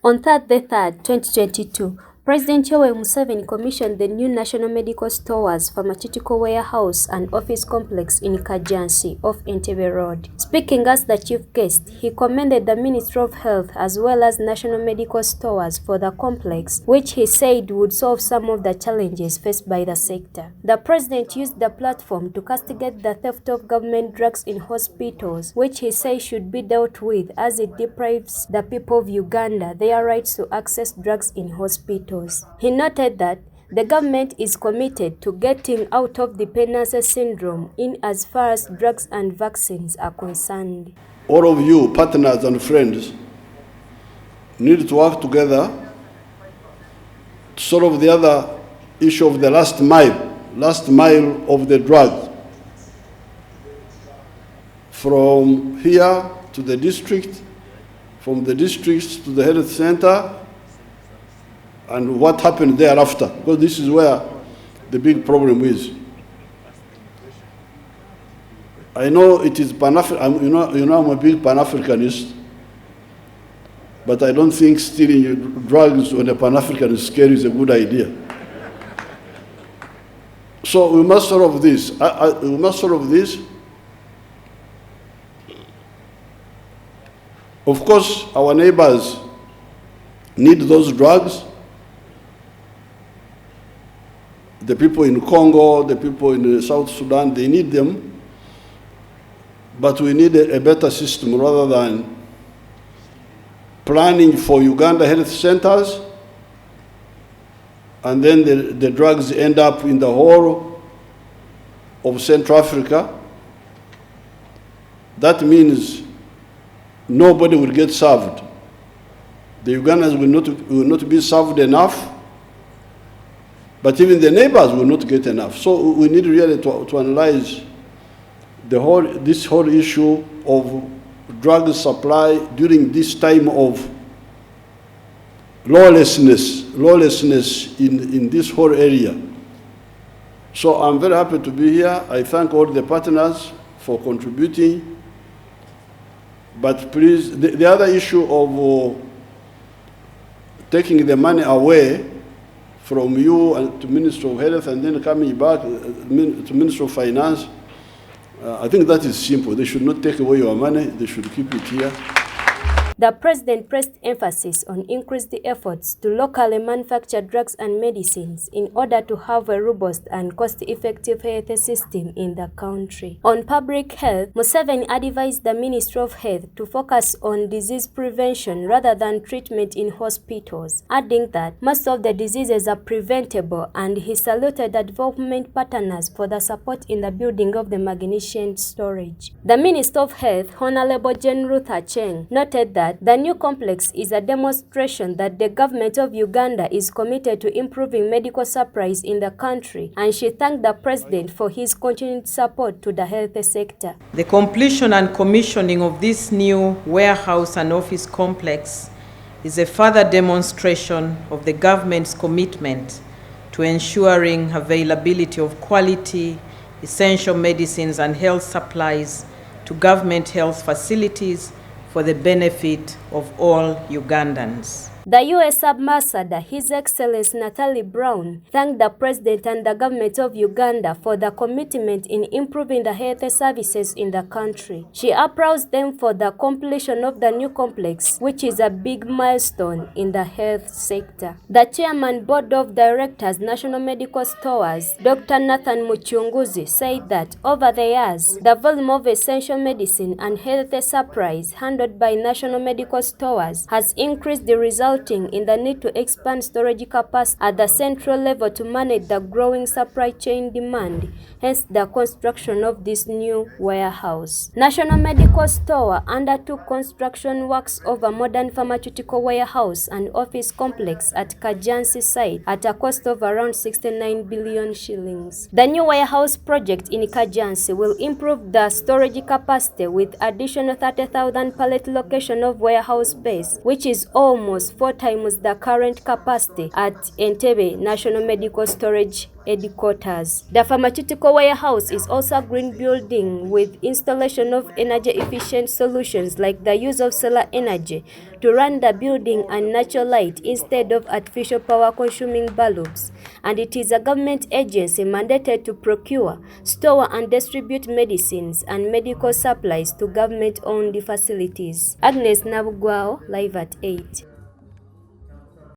On Thursday 3rd, 2022, President Yoweri Museveni commissioned the new National Medical Stores Pharmaceutical Warehouse and Office Complex in Kajjansi off Entebbe Road. Speaking as the chief guest, he commended the Ministry of Health as well as National Medical Stores for the complex, which he said would solve some of the challenges faced by the sector. The president used the platform to castigate the theft of government drugs in hospitals, which he says should be dealt with as it deprives the people of Uganda their rights to access drugs in hospitals. He noted that the government is committed to getting out of dependency syndrome in as far as drugs and vaccines are concerned. All of you, partners and friends, need to work together to solve the other issue of the last mile of the drug. From here to the district, from the districts to the health center, and what happened thereafter, because this is where the big problem is. I know it is Pan-African, you know I'm a big Pan-Africanist, but I don't think stealing drugs on a Pan-African scale is a good idea. So we must solve this. We must solve this. Of course, our neighbors need those drugs. The people in Congo, the people in South Sudan, they need them. But we need a better system rather than planning for Uganda health centers and then the drugs end up in the whole of Central Africa. That means nobody will get served. The Ugandans will not be served enough, but even the neighbors will not get enough. So we need really to analyze this whole issue of drug supply during this time of lawlessness in this whole area. So I'm very happy to be here. I thank all the partners for contributing. But please, the other issue of taking the money away from you and to Ministry of Health and then coming back to Ministry of Finance, I think that is simple. They should not take away your money. They should keep it here. The president pressed emphasis on increased efforts to locally manufacture drugs and medicines in order to have a robust and cost-effective health system in the country. On public health, Museveni advised the Ministry of Health to focus on disease prevention rather than treatment in hospitals, adding that most of the diseases are preventable, and he saluted the development partners for the support in the building of the magnesia storage. The Minister of Health, Honorable Jane Ruth Aceng, noted that the new complex is a demonstration that the government of Uganda is committed to improving medical supplies in the country, and she thanked the president for his continued support to the health sector. The completion and commissioning of this new warehouse and office complex is a further demonstration of the government's commitment to ensuring availability of quality, essential medicines and health supplies to government health facilities for the benefit of all Ugandans. The U.S. Ambassador, His Excellency Natalie Brown, thanked the President and the government of Uganda for the commitment in improving the health services in the country. She applauded them for the completion of the new complex, which is a big milestone in the health sector. The Chairman Board of Directors, National Medical Stores, Dr. Nathan Muchunguzi, said that over the years, the volume of essential medicine and health supplies handled by National Medical Stores has increased, the result in the need to expand storage capacity at the central level to manage the growing supply chain demand, hence the construction of this new warehouse. National Medical Store undertook construction works of a modern pharmaceutical warehouse and office complex at Kajjansi site at a cost of around 69 billion shillings. The new warehouse project in Kajjansi will improve the storage capacity with additional 30,000 pallet location of warehouse space, which is almost 4 times the current capacity at Entebbe National Medical Storage Headquarters. The pharmaceutical warehouse is also a green building with installation of energy-efficient solutions like the use of solar energy to run the building and natural light instead of artificial power-consuming bulbs. And it is a government agency mandated to procure, store and distribute medicines and medical supplies to government-owned facilities. Agnes, Nabugwawo, live at 8.